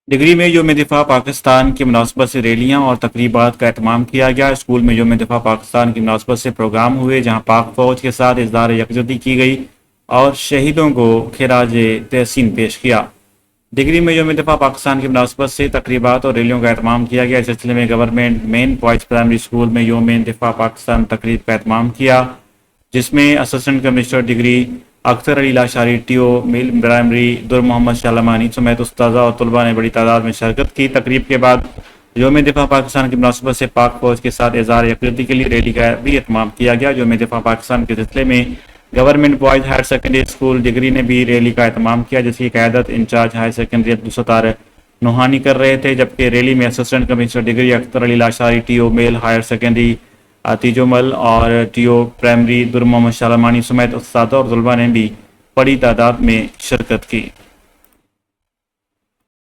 Degree میں یوم دفاع پاکستان کی مناسبت سے ریلیاں اور تقریبات کا اہتمام کیا گیا۔ اسکول میں یوم دفاع پاکستان کی مناسبت سے پروگرام ہوئے جہاں پاک فوج کے ساتھ اظہار یکجہتی کی گئی اور شہیدوں کو خراج تحسین پیش کیا۔ ڈگری میں یوم دفاع پاکستان کی مناسبت سے تقریبات اور ریلیوں کا اہتمام کیا گیا۔ اس سلسلے میں گورنمنٹ مین بوائز پرائمری اسکول میں یوم دفاع پاکستان تقریب کا اہتمام کیا، جس میں assistant commissioner Digri Akhtar Ali Lashari T او مل پرائمری در محمد شالمانی سمیت استاذہ اور طلباء نے بڑی تعداد میں شرکت کی۔ تقریب کے بعد یوم دفاع پاکستان کی مناسبت سے پاک فوج کے ساتھ اظہار یکجہتی کے لیے ریلی کا بھی اہتمام کیا گیا۔ یوم دفاع پاکستان کے سلسلے میں government boys higher secondary school Digri نے بھی ریلی کا اہتمام کیا، جس کی قیادت incharge higher secondary Abdul Sattar Nohani کر رہے تھے، جبکہ ریلی میں assistant commissioner Digri Akhtar Ali Lashari T O male higher secondary Tejumal اور ٹی او پرائمری در محمد شالمانی سمیت اساتذہ اور طلباء نے بھی بڑی تعداد میں شرکت کی۔